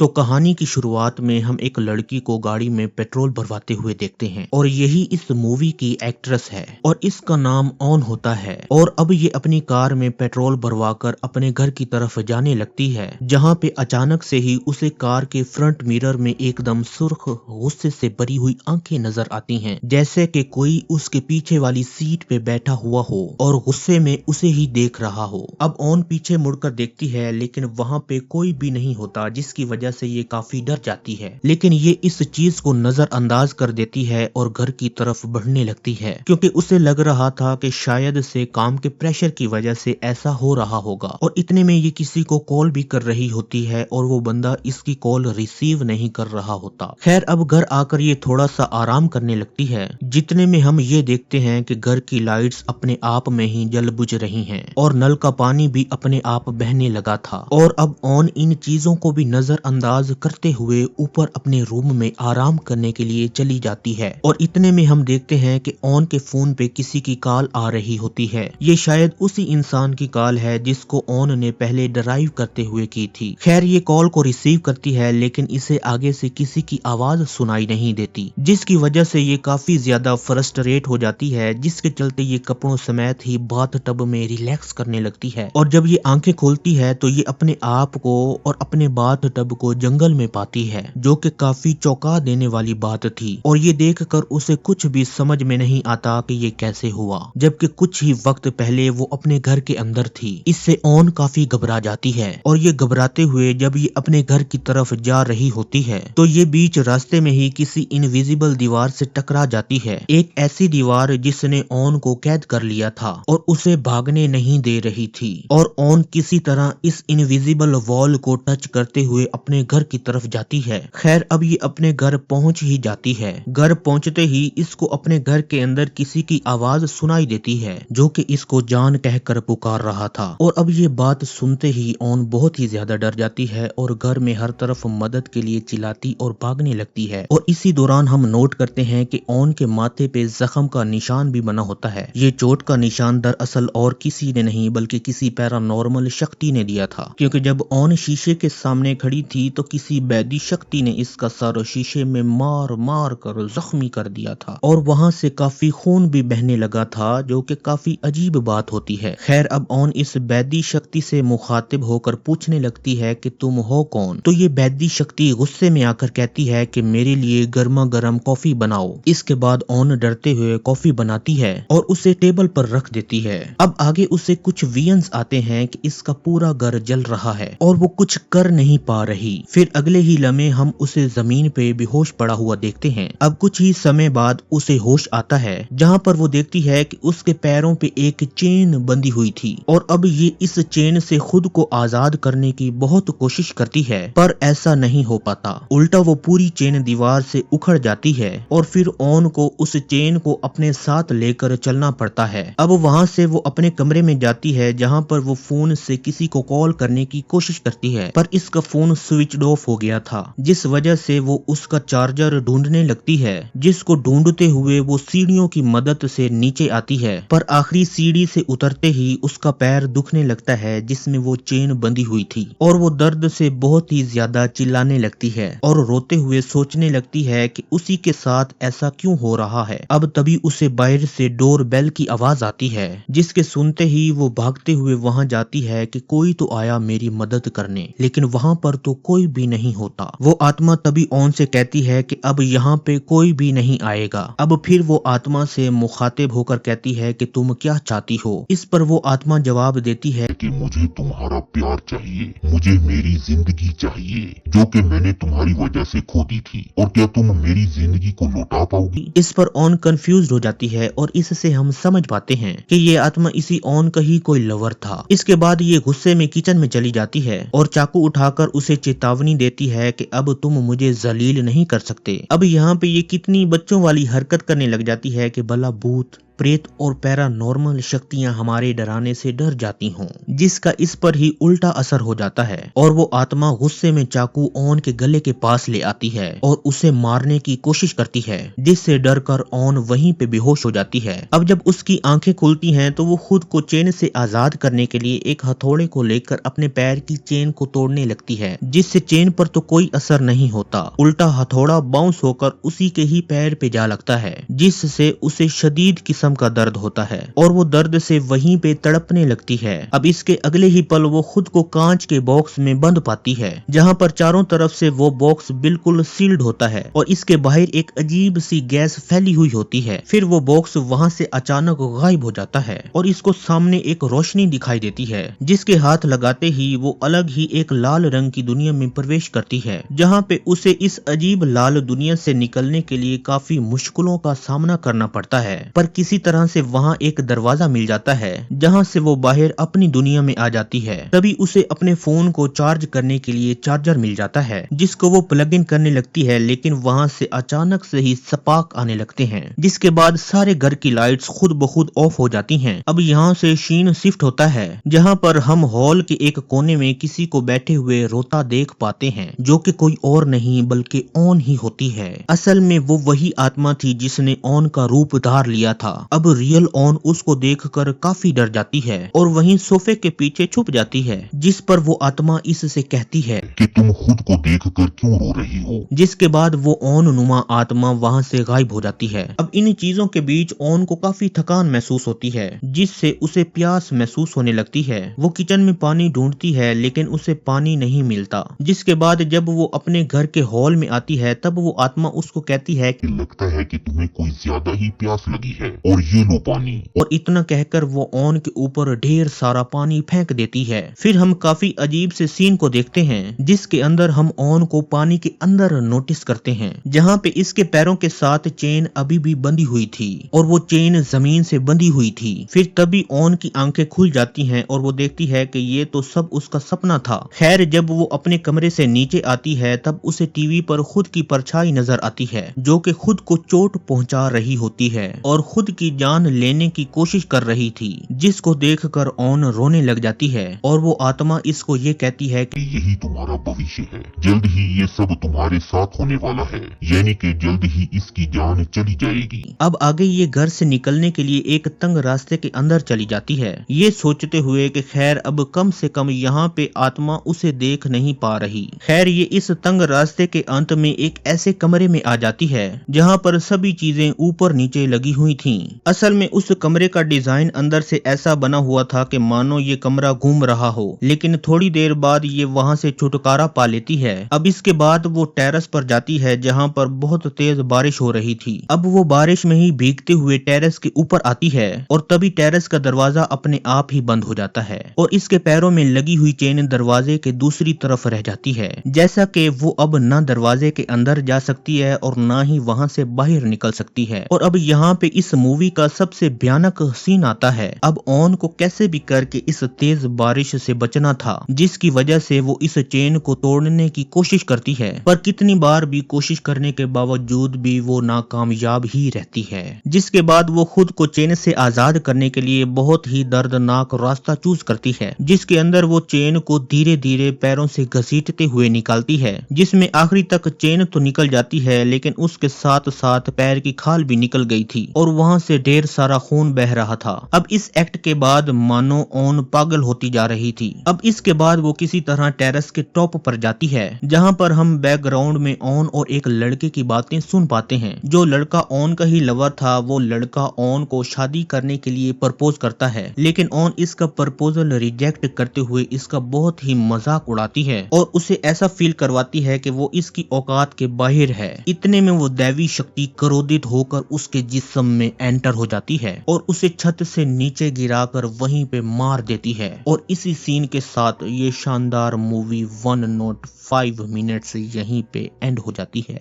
तो कहानी की शुरुआत में हम एक लड़की को गाड़ी में पेट्रोल भरवाते हुए देखते हैं और यही इस मूवी की एक्ट्रेस है और इसका नाम ऑन होता है। और अब ये अपनी कार में पेट्रोल भरवाकर अपने घर की तरफ जाने लगती है, जहाँ पे अचानक से ही उसे कार के फ्रंट मिरर में एकदम सुर्ख गुस्से से भरी हुई आंखें नजर आती हैं, जैसे कि कोई उसके पीछे वाली सीट पे बैठा हुआ हो और गुस्से में उसे ही देख रहा हो। अब ऑन पीछे मुड़कर देखती है लेकिन वहाँ पे कोई भी नहीं होता, जिसकी वजह से ये काफी डर जाती है। लेकिन ये इस चीज को नजरअंदाज कर देती है और घर की तरफ बढ़ने लगती है, क्योंकि उसे लग रहा था कि शायद से काम के प्रेशर की वजह से ऐसा हो रहा होगा। और इतने में ये किसी को कॉल भी कर रही होती है और वो बंदा इसकी कॉल रिसीव नहीं कर रहा होता। खैर, अब घर आकर ये थोड़ा सा आराम करने लगती है, जितने में हम ये देखते हैं कि घर की लाइट्स अपने आप में ही जल बुझ रही हैं और नल का पानी भी अपने आप बहने लगा था। और अब ऑन इन चीजों को भी नजरअंदाज करते हुए ऊपर अपने रूम में आराम करने के लिए चली जाती है। और इतने में हम देखते हैं कि ऑन के फोन पे किसी की कॉल आ रही होती है। ये शायद उसी इंसान की कॉल है जिसको ऑन ने पहले ड्राइव करते हुए की थी। खैर, ये कॉल को रिसीव करती है लेकिन इसे आगे से किसी की आवाज सुनाई नहीं देती, जिसकी वजह से ये काफी ज्यादा फ्रस्ट्रेट हो जाती है, जिसके चलते ये कपड़ों समेत ही बाथ टब में रिलैक्स करने लगती है। और जब ये आंखें खोलती है तो ये अपने आप को और अपने बाथ टब को जंगल में पाती है, जो कि काफी चौंका देने वाली बात थी। और ये देखकर उसे कुछ भी समझ में नहीं आता कि ये कैसे हुआ, जबकि कुछ ही वक्त पहले वो अपने घर के अंदर थी। इससे ऑन काफी घबरा जाती है और ये घबराते हुए जब ये अपने घर की तरफ जा रही होती है तो ये बीच रास्ते में ही किसी इनविजिबल दीवार से टकरा जाती है। एक ऐसी दीवार जिसने ऑन को कैद कर लिया था और उसे भागने नहीं दे रही थी। और ऑन किसी तरह इस इनविजिबल वॉल को टच करते हुए अपने घर की तरफ जाती है। खैर, अब ये अपने घर पहुंच ही जाती है। घर पहुंचते ही इसको अपने घर के अंदर किसी की आवाज सुनाई देती है, जो कि इसको जान कहकर पुकार रहा था। और अब ये बात सुनते ही ऑन बहुत ही ज्यादा डर जाती है और घर में हर तरफ मदद के लिए चिल्लाती और भागने लगती है। और इसी दौरान हम नोट करते हैं कि ऑन के माथे पे जख्म का निशान भी बना होता है। ये चोट का निशान दरअसल और किसी ने नहीं बल्कि किसी पैरानॉर्मल शक्ति ने दिया था, क्योंकि जब ऑन शीशे के सामने खड़ी थी तो किसी वैदी शक्ति ने इसका सर शीशे में मार मार कर जख्मी कर दिया था और वहां से काफी खून भी बहने लगा था, जो कि काफी अजीब बात होती है। खैर, अब ऑन इस वैदी शक्ति से मुखातिब होकर पूछने लगती है कि तुम हो कौन। तो ये वैदी शक्ति गुस्से में आकर कहती है कि मेरे लिए गर्मा गर्म कॉफी बनाओ। इसके बाद ऑन डरते हुए कॉफी बनाती है और उसे टेबल पर रख देती है। अब आगे उसे कुछ विजन्स आते हैं कि इसका पूरा घर जल रहा है और वो कुछ कर नहीं पा रही। फिर अगले ही लम्हे हम उसे जमीन पे बेहोश पड़ा हुआ देखते हैं। अब कुछ ही समय बाद उसे होश आता है, जहाँ पर वो देखती है कि उसके पैरों पे एक चेन बंधी हुई थी और अब ये इस चेन से खुद को आजाद करने की बहुत कोशिश करती है, पर ऐसा नहीं हो पाता। उल्टा वो पूरी चेन दीवार से उखड़ जाती है और फिर ऑन को उस चेन को अपने साथ लेकर चलना पड़ता है। अब वहाँ से वो अपने कमरे में जाती है, जहाँ पर वो फोन से किसी को कॉल करने की कोशिश करती है, पर इसका फोन स्विच ऑफ हो गया था, जिस वजह से वो उसका चार्जर ढूंढने लगती है, जिसको ढूंढते हुए वो सीढ़ियों की मदद से नीचे आती है। पर आखिरी सीढ़ी से उतरते ही उसका पैर दुखने लगता है, जिसमें वो चेन बंधी हुई थी और वो दर्द से बहुत ही ज्यादा चिल्लाने लगती है और रोते हुए सोचने लगती है कि उसी के साथ ऐसा क्यों हो रहा है। अब तभी उसे बाहर से डोर बेल की आवाज आती है, जिसके सुनते ही वो भागते हुए वहां जाती है कि कोई तो आया मेरी मदद करने, लेकिन वहां पर तो कोई भी नहीं होता। वो आत्मा तभी ऑन से कहती है कि अब यहाँ पे कोई भी नहीं आएगा। अब फिर वो आत्मा से मुखातिब होकर कहती है कि तुम क्या चाहती हो। इस पर वो आत्मा जवाब देती है कि मुझे तुम्हारा प्यार चाहिए, मुझे मेरी जिंदगी चाहिए जो कि मैंने तुम्हारी वजह से खो दी थी, और क्या तुम मेरी जिंदगी को लौटा पाओगी। इस पर ऑन कंफ्यूज हो जाती है और इससे हम समझ पाते हैं कि ये आत्मा इसी ऑन का ही कोई लवर था। इसके बाद ये गुस्से में किचन में चली जाती है और चाकू उठाकर उसे चेतावनी देती है कि अब तुम मुझे जलील नहीं कर सकते। अब यहाँ पे ये कितनी बच्चों वाली हरकत करने लग जाती है कि भला भूत प्रेत और पैरानॉर्मल शक्तियां हमारे डराने से डर जाती हों, जिसका इस पर ही उल्टा असर हो जाता है और वो आत्मा गुस्से में चाकू ऑन के गले के पास ले आती है और उसे मारने की कोशिश करती है, जिससे डरकर ऑन वहीं पे बेहोश हो जाती है। अब जब उसकी आंखें खुलती हैं तो वो खुद को चेन से आजाद करने के लिए एक हथौड़े को लेकर अपने पैर की चेन को तोड़ने लगती है, जिससे चेन पर तो कोई असर नहीं होता, उल्टा हथौड़ा बाउंस होकर उसी के ही पैर पे जा लगता है, जिससे उसे शदीद किस्म का दर्द होता है और वो दर्द से वहीं पे तड़पने लगती है। अब इसके अगले ही पल वो खुद को कांच के बॉक्स में बंद पाती है, जहां पर चारों तरफ से वो बॉक्स बिल्कुल सील्ड होता है और इसके बाहर एक अजीब सी गैस फैली हुई होती है। फिर वो बॉक्स वहां से अचानक गायब हो जाता है और इसको सामने एक रोशनी दिखाई देती है, जिसके हाथ लगाते ही वो अलग ही एक लाल रंग की दुनिया में प्रवेश करती है, जहां पे उसे इस अजीब लाल दुनिया से निकलने के लिए काफी मुश्किलों का सामना करना पड़ता है। पर किसी तरह से वहां एक दरवाजा मिल जाता है, जहां से वो बाहर अपनी दुनिया में आ जाती है। तभी उसे अपने फोन को चार्ज करने के लिए चार्जर मिल जाता है, जिसको वो प्लग इन करने लगती है, लेकिन वहां से अचानक से ही सपाक आने लगते हैं, जिसके बाद सारे घर की लाइट्स खुद ब खुद ऑफ हो जाती हैं। अब यहाँ से सीन शिफ्ट होता है, जहाँ पर हम हॉल के एक कोने में किसी को बैठे हुए रोता देख पाते हैं, जो कि कोई और नहीं बल्कि ऑन ही होती है। असल में वो वही आत्मा थी जिसने ऑन का रूप धार लिया था। अब रियल ऑन उसको देखकर काफी डर जाती है और वहीं सोफे के पीछे छुप जाती है, जिस पर वो आत्मा इससे कहती है कि तुम खुद को देखकर क्यों रो रही हो। जिसके बाद वो ऑन नुमा आत्मा वहां से गायब हो जाती है। अब इन चीजों के बीच ऑन को काफी थकान महसूस होती है, जिससे उसे प्यास महसूस होने लगती है। वो किचन में पानी ढूंढती है, लेकिन उसे पानी नहीं मिलता, जिसके बाद जब वो अपने घर के हॉल में आती है तब वो आत्मा उसको कहती है कि लगता है कि तुम्हें कोई ज्यादा ही प्यास लगी है और ये लो पानी। और इतना कहकर वो ऑन के ऊपर ढेर सारा पानी फेंक देती है। फिर हम काफी अजीब से सीन को देखते हैं, जिसके अंदर हम ऑन को पानी के अंदर नोटिस करते हैं, जहाँ पे इसके पैरों के साथ चेन अभी भी बंधी हुई थी और वो चेन जमीन से बंधी हुई थी। फिर तभी ऑन की आंखें खुल जाती हैं और वो देखती है कि ये तो सब उसका सपना था। खैर जब वो अपने कमरे से नीचे आती है तब उसे टीवी पर खुद की परछाई नजर आती है, जो कि खुद को चोट पहुंचा रही होती है और खुद की जान लेने की कोशिश कर रही थी, जिसको देखकर ऑन रोने लग जाती है और वो आत्मा इसको ये कहती है कि यही तुम्हारा भविष्य है, जल्द ही ये सब तुम्हारे साथ होने वाला है, यानी कि जल्द ही इसकी जान चली जाएगी। अब आगे ये घर से निकलने के लिए एक तंग रास्ते के अंदर चली जाती है, ये सोचते हुए कि खैर अब कम से कम यहाँ पे आत्मा उसे देख नहीं पा रही। खैर ये इस तंग रास्ते के अंत में एक ऐसे कमरे में आ जाती है जहाँ पर सभी चीजें ऊपर नीचे लगी हुई थीं। असल में उस कमरे का डिजाइन अंदर से ऐसा बना हुआ था कि मानो ये कमरा घूम रहा हो, लेकिन थोड़ी देर बाद ये वहाँ से छुटकारा पा लेती है। अब इसके बाद वो टेरेस पर जाती है, जहाँ पर बहुत तेज बारिश हो रही थी। अब वो बारिश में ही भीगते हुए टेरेस के ऊपर आती है और तभी टेरेस का दरवाजा अपने आप ही बंद हो जाता है और इसके पैरों में लगी हुई चेन दरवाजे के दूसरी तरफ रह जाती है, जैसा कि वो अब न दरवाजे के अंदर जा सकती है और न ही वहां से बाहर निकल सकती है। और अब यहाँ पे इस मूवी का सबसे भयानक सीन आता है। अब ऑन को कैसे भी करके इस तेज बारिश से बचना था, जिसकी वजह से वो इस चेन को तोड़ने की कोशिश करती है, पर कितनी बार भी कोशिश करने के बावजूद भी वो नाकामयाब ही रहती है। जिसके बाद वो खुद को चेन से आजाद करने के लिए बहुत ही दर्दनाक रास्ता चूज करती है, जिसके अंदर वो चेन को धीरे धीरे पैरों से घसीटते हुए निकालती है, जिसमें आखिरी तक चेन तो निकल जाती है, लेकिन उसके साथ साथ पैर की खाल भी निकल गई थी और वहां से ढेर सारा खून बह रहा था। अब इस एक्ट के बाद मानो ऑन पागल होती जा रही थी। अब इसके बाद वो किसी तरह टेरेस के टॉप पर जाती है, जहां पर हम बैकग्राउंड में ऑन और एक लड़के की बातें सुन पाते हैं। जो लड़का ऑन का ही लवर था, वो लड़का ऑन को शादी करने के लिए प्रपोज करता है, लेकिन ऑन इसका प्रपोजल रिजेक्ट करते हुए इसका बहुत ही मजाक उड़ाती है और उसे ऐसा फील करवाती है कि वो इसकी औकात के बाहर है। इतने में वो दैवी शक्ति क्रोधित होकर उसके जिस्म में एंटर हो जाती है और उसे छत से नीचे गिराकर वहीं पे मार देती है। और इसी सीन के साथ ये शानदार मूवी 105 मिनट्स यहीं पे एंड हो जाती है।